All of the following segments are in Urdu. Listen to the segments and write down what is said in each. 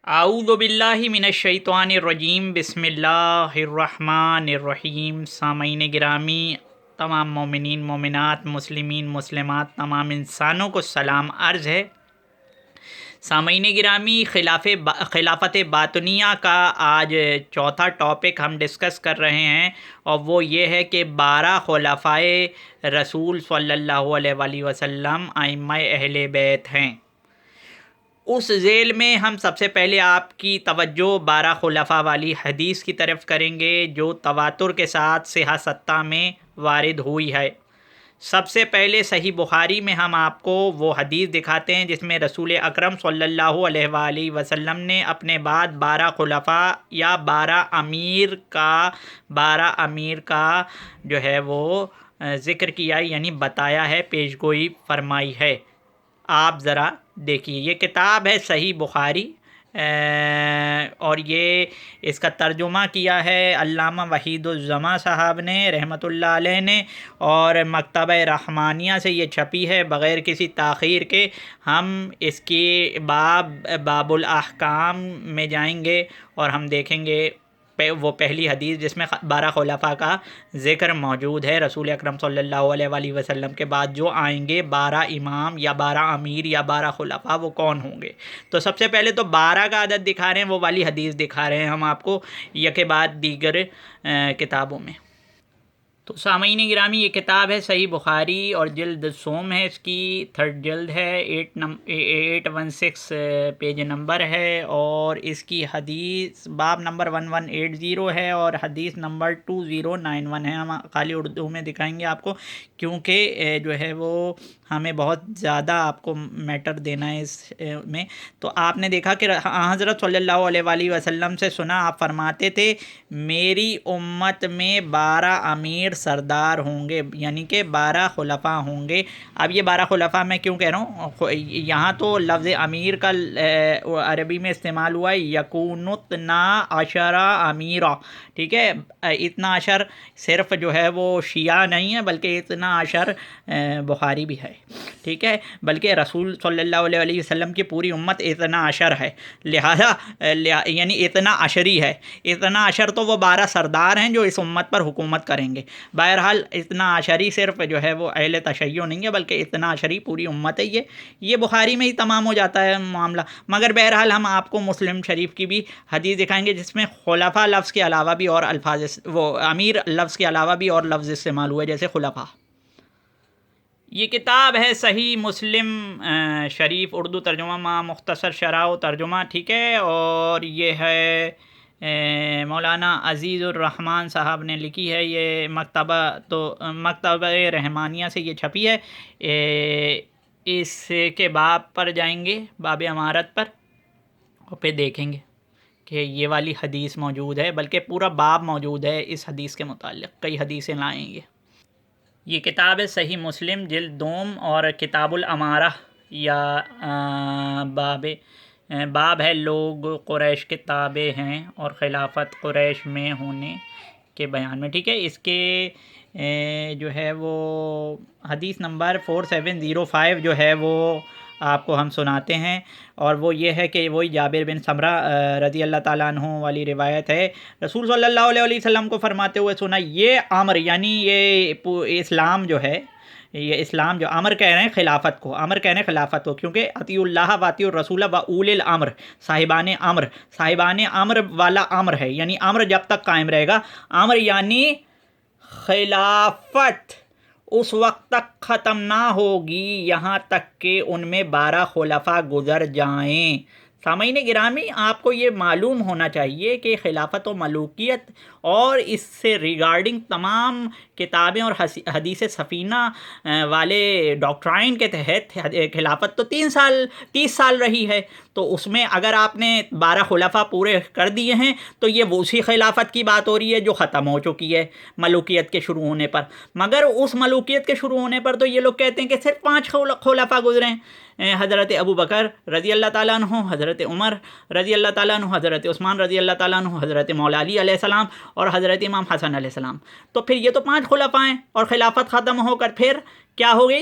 اعوذ باللہ من الشیطان الرجیم، بسم اللہ الرحمن الرحیم۔ سامعین گرامی، تمام مومنین مومنات، مسلمین مسلمات، تمام انسانوں کو سلام عرض ہے۔ سامعین گرامی، خلافت باطنیہ کا آج چوتھا ٹاپک ہم ڈسکس کر رہے ہیں، اور وہ یہ ہے کہ 12 خلفائے رسول صلی اللہ علیہ وآلہ وسلم ائمہ اہل بیت ہیں۔ اس ذیل میں ہم سب سے پہلے آپ کی توجہ 12 خلفاء والی حدیث کی طرف کریں گے، جو تواتر کے ساتھ صحیح ستہ میں وارد ہوئی ہے۔ سب سے پہلے صحیح بخاری میں ہم آپ کو وہ حدیث دکھاتے ہیں جس میں رسول اکرم صلی اللہ علیہ وآلہ وسلم نے اپنے بعد 12 خلفاء یا 12 امیر کا جو ہے وہ ذکر کیا، یعنی بتایا ہے، پیشگوئی فرمائی ہے۔ آپ ذرا دیکھیے، یہ کتاب ہے صحیح بخاری، اور یہ اس کا ترجمہ کیا ہے علامہ وحید الزماں صاحب نے رحمۃ اللہ علیہ نے، اور مکتبہ رحمانیہ سے یہ چھپی ہے بغیر کسی تاخیر کے۔ ہم اس کی باب الاحکام میں جائیں گے اور ہم دیکھیں گے وہ پہلی حدیث جس میں 12 خلفاء کا ذکر موجود ہے۔ رسول اکرم صلی اللہ علیہ وآلہ وسلم کے بعد جو آئیں گے 12 امام یا 12 امیر یا 12 خلفاء، وہ کون ہوں گے؟ تو سب سے پہلے تو 12 کا عدد دکھا رہے ہیں، وہ والی حدیث دکھا رہے ہیں ہم آپ کو، یکے بعد دیگر کتابوں میں۔ تو سامعین گرامی، یہ کتاب ہے صحیح بخاری، اور جلد سوم ہے، اس کی 3rd جلد ہے، 816 پیج نمبر ہے، اور اس کی حدیث باب نمبر 1180 ہے، اور حدیث نمبر 2091 ہے۔ ہم خالی اردو میں دکھائیں گے آپ کو، کیونکہ جو ہے وہ ہمیں بہت زیادہ آپ کو میٹر دینا ہے اس میں۔ تو آپ نے دیکھا کہ حضرت صلی اللہ علیہ وآلہ وسلم سے سنا، آپ فرماتے تھے میری امت میں 12 امیر سردار ہوں گے، یعنی کہ 12 خلفاء ہوں گے۔ اب یہ 12 خلفاء میں کیوں کہہ رہا ہوں، یہاں تو لفظ امیر کا عربی میں استعمال ہوا ہے، یکون 12 امیرا، ٹھیک ہے۔ 12 صرف جو ہے وہ شیعہ نہیں ہے، بلکہ 12 بخاری بھی ہے، ٹھیک ہے، بلکہ رسول صلی اللہ علیہ وسلم کی پوری امت 12 ہے، لہذا یعنی 12 ہے۔ 12 تو وہ 12 سردار ہیں جو اس امت پر حکومت کریں گے۔ بہرحال 12 صرف جو ہے وہ اہل تشیع نہیں ہے، بلکہ 12 پوری امت ہے۔ یہ بخاری میں ہی تمام ہو جاتا ہے معاملہ، مگر بہرحال ہم آپ کو مسلم شریف کی بھی حدیث دکھائیں گے جس میں خلفاء لفظ کے علاوہ بھی اور الفاظ، وہ امیر لفظ کے علاوہ بھی اور لفظ استعمال ہوئے، جیسے خلفاء۔ یہ کتاب ہے صحیح مسلم شریف، اردو ترجمہ، مختصر شرح و ترجمہ، ٹھیک ہے، اور یہ ہے مولانا عزیز الرحمن صاحب نے لکھی ہے۔ یہ مکتبہ رحمانیہ سے یہ چھپی ہے۔ اس کے باب پر جائیں گے، باب امارت پر، اور پھر دیکھیں گے کہ یہ والی حدیث موجود ہے، بلکہ پورا باب موجود ہے اس حدیث کے متعلق، کئی حدیثیں لائیں گے۔ یہ کتاب ہے صحیح مسلم، جلد دوم، اور کتاب الامارہ یا باب ہے لوگ قریش کے تابع ہیں اور خلافت قریش میں ہونے کے بیان میں، ٹھیک ہے۔ اس کے جو ہے وہ حدیث نمبر 4705 جو ہے وہ آپ کو ہم سناتے ہیں، اور وہ یہ ہے کہ وہی جابر بن سمرہ رضی اللہ تعالیٰ عنہ والی روایت ہے۔ رسول صلی اللہ علیہ وسلم کو فرماتے ہوئے سنا، یہ امر، یعنی یہ اسلام جو ہے، یہ اسلام جو امر کہہ رہے ہیں خلافت کو، امر کہہ رہے ہیں خلافت کو، کیونکہ اطیعوا اللہ و اطیعوا الرسول و اولی الامر، صاحبان امر والا امر ہے، یعنی امر جب تک قائم رہے گا۔ امر یعنی خلافت اس وقت تک ختم نہ ہوگی یہاں تک کہ ان میں 12 خلفاء گزر جائیں۔ سامعین گرامی، آپ کو یہ معلوم ہونا چاہیے کہ خلافت و ملوکیت اور اس سے ریگارڈنگ تمام کتابیں اور حدیث سفینہ والے ڈاکٹرائن کے تحت خلافت تو 30 سال رہی ہے، تو اس میں اگر آپ نے 12 خلفاء پورے کر دیے ہیں تو یہ اسی خلافت کی بات ہو رہی ہے جو ختم ہو چکی ہے ملوکیت کے شروع ہونے پر۔ مگر اس ملوکیت کے شروع ہونے پر تو یہ لوگ کہتے ہیں کہ صرف 5 خلفاء گزرے ہیں، حضرت ابو بکر رضی اللہ تعالیٰ عنہ، حضرت عمر رضی اللہ تعالیٰ عنہ، حضرت عثمان رضی اللہ تعالیٰ عنہ، حضرت مولا علی علیہ السلام، اور حضرت امام حسن علیہ السلام۔ تو پھر یہ تو 5 خلفاء ہیں، اور خلافت ختم ہو کر پھر کیا ہو گئی؟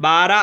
12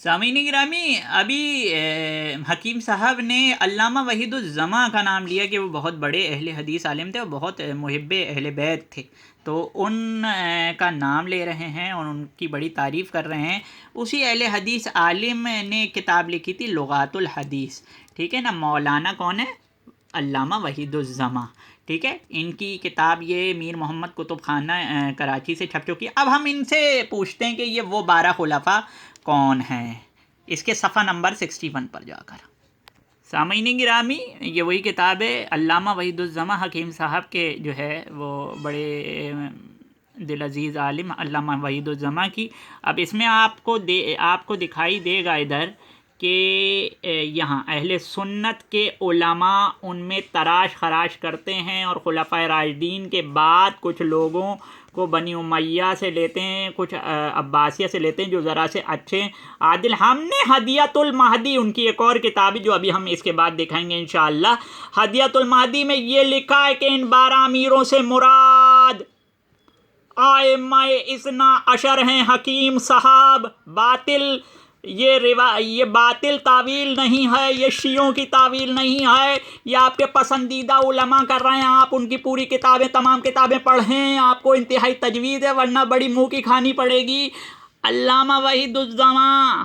سامعین گرامی، ابھی حکیم صاحب نے علامہ وحید الزماں کا نام لیا کہ وہ بہت بڑے اہل حدیث عالم تھے اور بہت محب اہل بیت تھے، تو ان کا نام لے رہے ہیں اور ان کی بڑی تعریف کر رہے ہیں۔ اسی اہل حدیث عالم نے کتاب لکھی تھی لغات الحدیث، ٹھیک ہے نا۔ مولانا کون ہے؟ علامہ وحید الزماں، ٹھیک ہے۔ ان کی کتاب یہ میر محمد کتب خانہ کراچی سے چھپ چکی ہے۔ اب ہم ان سے پوچھتے ہیں کہ یہ وہ 12 خلفاء کون ہیں، اس کے صفحہ نمبر 61 پر جا کر۔ سامعین گرامی، یہ وہی کتاب ہے علامہ وحید الزماں حکیم صاحب کے جو ہے وہ بڑے دل عزیز عالم علامہ وحید الزماں کی۔ اب اس میں آپ کو دکھائی دے گا ادھر کہ یہاں اہل سنت کے علماء ان میں تراش خراش کرتے ہیں اور خلفائے راشدین کے بعد کچھ لوگوں کو بنی امیہ سے لیتے ہیں، کچھ عباسیہ سے لیتے ہیں جو ذرا سے اچھے عادل۔ ہم نے ہدیۃ المہدی، ان کی ایک اور کتاب جو ابھی ہم اس کے بعد دکھائیں گے انشاءاللہ، ہدیۃ المہدی میں یہ لکھا ہے کہ ان 12 امیروں سے مراد ائمہ اثنا عشر ہیں۔ حکیم صاحب باطل، یہ باطل تعویل نہیں ہے، یہ شیعوں کی تعویل نہیں ہے، یہ آپ کے پسندیدہ علماء کر رہے ہیں۔ آپ ان کی پوری کتابیں، تمام کتابیں پڑھیں، آپ کو انتہائی تجوید ہے، ورنہ بڑی منہ کی کھانی پڑے گی۔ علامہ وحید الزماں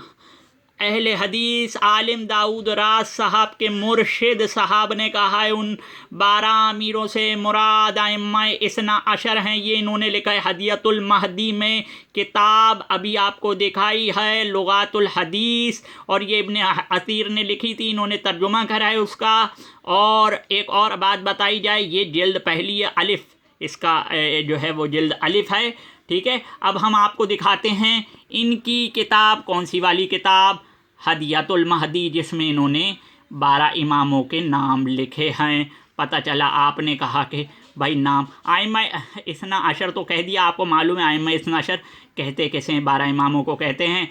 اہل حدیث عالم داؤد راز صاحب کے مرشد صاحب نے کہا ہے ان 12 امیروں سے مراد ائمہ اثنا عشر ہیں۔ یہ انہوں نے لکھا ہے ہدیۃ المہدی میں، کتاب ابھی آپ کو دکھائی ہے لغات الحدیث، اور یہ ابن عثیر نے لکھی تھی، انہوں نے ترجمہ کرا ہے اس کا۔ اور ایک اور بات بتائی جائے، یہ جلد پہلی ہے، الف اس کا جو ہے وہ جلد الف ہے، ٹھیک ہے۔ اب ہم آپ کو دکھاتے ہیں ان کی کتاب، کون سی والی کتاب؟ ہدیۃ المہدی، جس میں انہوں نے 12 اماموں کے نام لکھے ہیں۔ پتہ چلا آپ نے کہا کہ بھائی نام ائمہ اثنا عشر تو کہہ دیا، آپ کو معلوم ہے ائمہ اثنا عشر کہتے کیسے ہیں، 12 اماموں کو کہتے ہیں،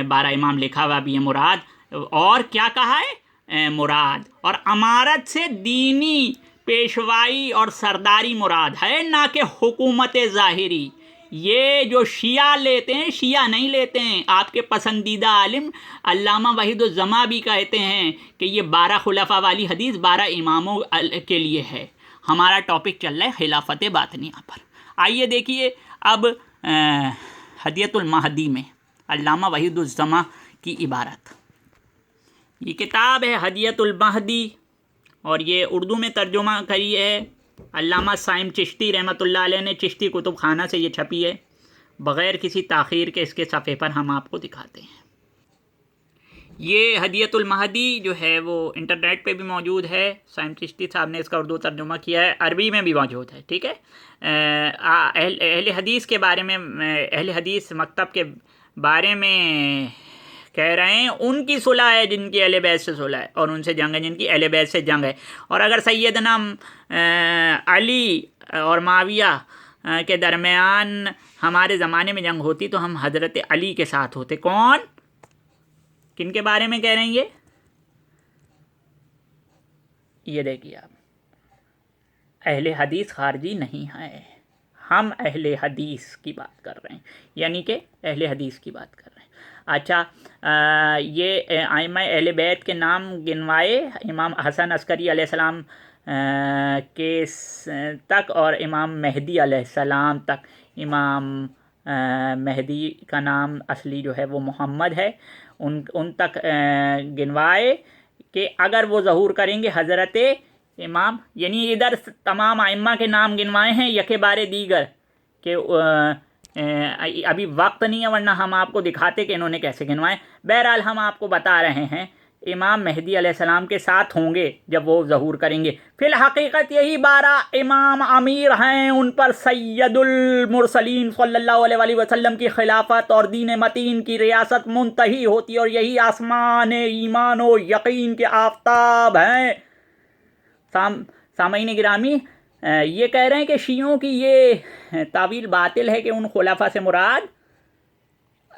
12 امام لکھا ہوا بھی ہے مراد۔ اور کیا کہا ہے؟ مراد اور امارت سے دینی پیشوائی اور سرداری مراد ہے، نہ کہ حکومت ظاہری۔ یہ جو شیعہ لیتے ہیں، شیعہ نہیں لیتے ہیں، آپ کے پسندیدہ عالم علامہ وحید الزماں بھی کہتے ہیں کہ یہ 12 خلفاء والی حدیث 12 اماموں کے لیے ہے۔ ہمارا ٹاپک چل رہا ہے خلافت باطنیہ پر۔ آئیے دیکھیے اب ہدیۃ المہدی میں علامہ وحید الزماں کی عبارت۔ یہ کتاب ہے ہدیۃ المہدی، اور یہ اردو میں ترجمہ کری ہے علامہ سائم چشتی رحمۃ اللہ علیہ نے، چشتی کتب خانہ سے یہ چھپی ہے۔ بغیر کسی تاخیر کے اس کے صفحے پر ہم آپ کو دکھاتے ہیں۔ یہ ہدیۃ المہدی جو ہے وہ انٹرنیٹ پہ بھی موجود ہے، سائم چشتی صاحب نے اس کا اردو ترجمہ کیا ہے، عربی میں بھی موجود ہے، ٹھیک ہے۔ اہل حدیث کے بارے میں، اہل حدیث مکتب کے بارے میں کہہ رہے ہیں ان کی صلح ہے جن کی اہل بیت سے صلح ہے، اور ان سے جنگ ہے جن کی اہل بیت سے جنگ ہے۔ اور اگر سیدنا علی اور معاویہ کے درمیان ہمارے زمانے میں جنگ ہوتی تو ہم حضرت علی کے ساتھ ہوتے۔ کون؟ کن کے بارے میں کہہ رہے ہیں یہ دیکھیے آپ، اہل حدیث خارجی نہیں ہے، ہم اہل حدیث کی بات کر رہے ہیں، یعنی کہ اہل حدیث کی بات کر رہے ہیں۔ اچھا، یہ ائمہ اہل بیت کے نام گنوائے، امام حسن عسکری علیہ السلام کے تک اور امام مہدی علیہ السلام تک۔ امام مہدی کا نام اصلی جو ہے وہ محمد ہے، ان تک گنوائے کہ اگر وہ ظہور کریں گے حضرت امام، یعنی ادھر تمام ائمہ کے نام گنوائے ہیں یکے بارے دیگر، کہ ابھی وقت نہیں ہے ورنہ ہم آپ کو دکھاتے کہ انہوں نے کیسے گنوائے۔ بہرحال ہم آپ کو بتا رہے ہیں امام مہدی علیہ السلام کے ساتھ ہوں گے جب وہ ظہور کریں گے۔ فی الحقیقت یہی 12 امام امیر ہیں، ان پر سید المرسلین صلی اللہ علیہ وسلم کی خلافت اور دین متین کی ریاست منتہی ہوتی ہے، اور یہی آسمان ایمان و یقین کے آفتاب ہیں۔ سامعین گرامی، یہ کہہ رہے ہیں کہ شیعوں کی یہ تعویل باطل ہے کہ ان خلفاء سے مراد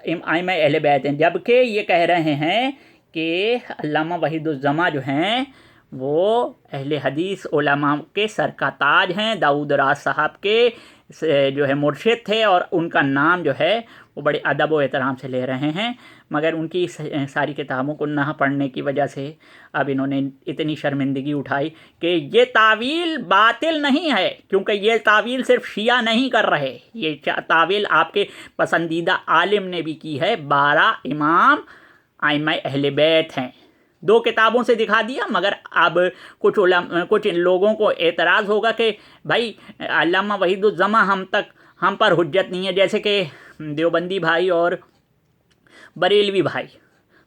ائمہ اہل بیت ہیں، جبکہ یہ کہہ رہے ہیں کہ علامہ وحید الزماں جو ہیں وہ اہل حدیث علماء کے سر کا تاج ہیں، داؤد راز صاحب کے جو ہے مرشد تھے اور ان کا نام جو ہے وہ بڑے ادب و احترام سے لے رہے ہیں، مگر ان کی ساری کتابوں کو نہ پڑھنے کی وجہ سے اب انہوں نے اتنی شرمندگی اٹھائی کہ یہ تعویل باطل نہیں ہے، کیونکہ یہ تعویل صرف شیعہ نہیں کر رہے، یہ تعویل آپ کے پسندیدہ عالم نے بھی کی ہے، 12 امام ائمہ اہل بیت ہیں۔ 2 کتابوں سے دکھا دیا، مگر اب کچھ لوگوں کو اعتراض ہوگا کہ بھائی علامہ وحید الزماں ہم پر حجت نہیں ہے، جیسے کہ دیوبندی بھائی اور بریلوی بھائی،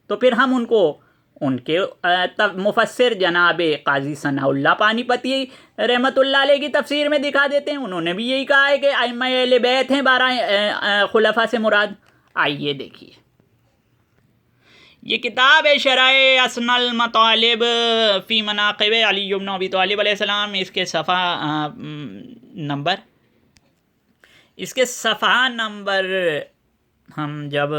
تو پھر ہم ان کے مفسر جناب قاضی ثناء اللہ پانی پتی رحمۃ اللہ علیہ کی تفسیر میں دکھا دیتے ہیں، انہوں نے بھی یہی کہا ہے کہ ائمہ اہل بیت ہیں 12 خلفاء سے مراد۔ آئیے دیکھیے، یہ کتاب ہے شرح اسن المطالب فی مناقب علی بن ابی طالب علیہ السلام، اس کے صفحہ نمبر ہم جب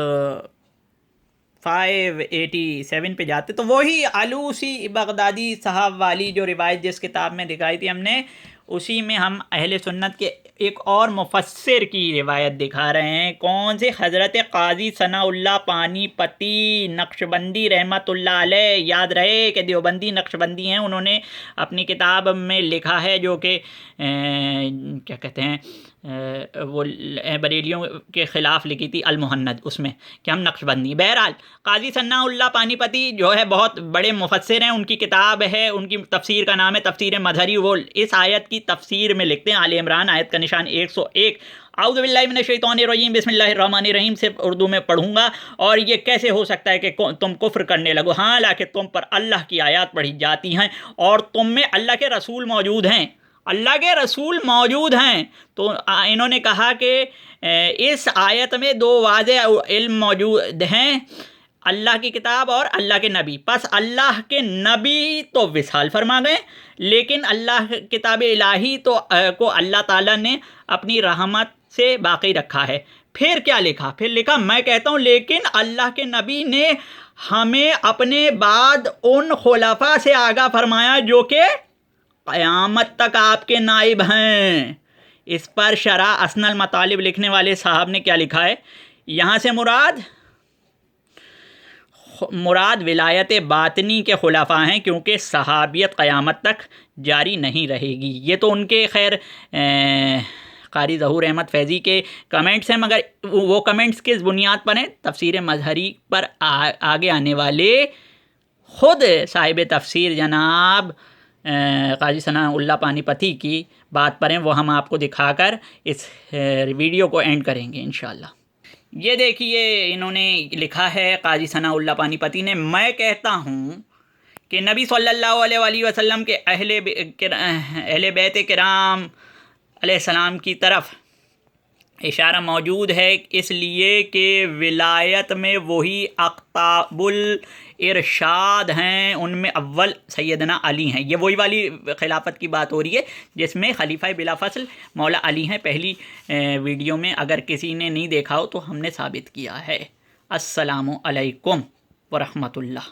587 پہ جاتے تو وہی علوسی بغدادی صاحب والی جو روایت جس کتاب میں دکھائی تھی ہم نے، اسی میں ہم اہل سنت کے ایک اور مفسر کی روایت دکھا رہے ہیں۔ کون سے؟ حضرت قاضی ثناء اللہ پانی پتی نقشبندی رحمۃ اللہ علیہ۔ یاد رہے کہ دیوبندی نقشبندی ہیں، انہوں نے اپنی کتاب میں لکھا ہے جو کہ کیا کہتے ہیں وہ بریلیوں کے خلاف لکھی تھی المہند، اس میں کہ ہم نقشبندی۔ بہرحال قاضی ثناء اللہ پانی پتی جو ہے بہت بڑے مفسر ہیں، ان کی کتاب ہے، ان کی تفسیر کا نام ہے تفسیر مظہری۔ وہ اس آیت کی تفسیر میں لکھتے ہیں، آل عمران آیت کا نشان 101، اعوذ باللہ من الشیطان الرجیم بسم اللہ الرحمن الرحیم سے اردو میں پڑھوں گا۔ اور یہ کیسے ہو سکتا ہے کہ تم کفر کرنے لگو حالانکہ تم پر اللہ کی آیات پڑھی جاتی ہیں اور تم میں اللہ کے رسول موجود ہیں، اللہ کے رسول موجود ہیں۔ تو انہوں نے کہا کہ اس آیت میں 2 واضح علم موجود ہیں، اللہ کی کتاب اور اللہ کے نبی۔ پس اللہ کے نبی تو وصال فرما گئے، لیکن اللہ کتاب الہی کو اللہ تعالیٰ نے اپنی رحمت سے باقی رکھا ہے۔ پھر کیا لکھا؟ پھر لکھا، میں کہتا ہوں لیکن اللہ کے نبی نے ہمیں اپنے بعد ان خلفاء سے آگاہ فرمایا جو کہ قیامت تک آپ کے نائب ہیں۔ اس پر شرح اسن المطالب لکھنے والے صاحب نے کیا لکھا ہے؟ یہاں سے مراد ولایت باطنی کے خلفاء ہیں، کیونکہ صحابیت قیامت تک جاری نہیں رہے گی۔ یہ تو ان کے خیر قاری ظہور احمد فیضی کے کمنٹس ہیں، مگر وہ کمنٹس کس بنیاد پر ہیں؟ تفسیر مظہری پر آگے آنے والے خود صاحب تفسیر جناب قاضی ثناء اللہ پانی پتی کی بات پر ہیں، وہ ہم آپ کو دکھا کر اس ویڈیو کو اینڈ کریں گے انشاءاللہ۔ یہ دیکھیے، انہوں نے لکھا ہے قاضی ثناء اللہ پانی پتی نے، میں کہتا ہوں کہ نبی صلی اللہ علیہ وآلہ وسلم کے اہل بیت کرام علیہ السلام کی طرف اشارہ موجود ہے، اس لیے کہ ولایت میں وہی اقطاب الارشاد ہیں، ان میں اول سیدنا علی ہیں۔ یہ وہی والی خلافت کی بات ہو رہی ہے جس میں خلیفہ بلا فصل مولا علی ہیں۔ پہلی ویڈیو میں اگر کسی نے نہیں دیکھا ہو تو ہم نے ثابت کیا ہے۔ السلام علیکم ورحمۃ اللہ۔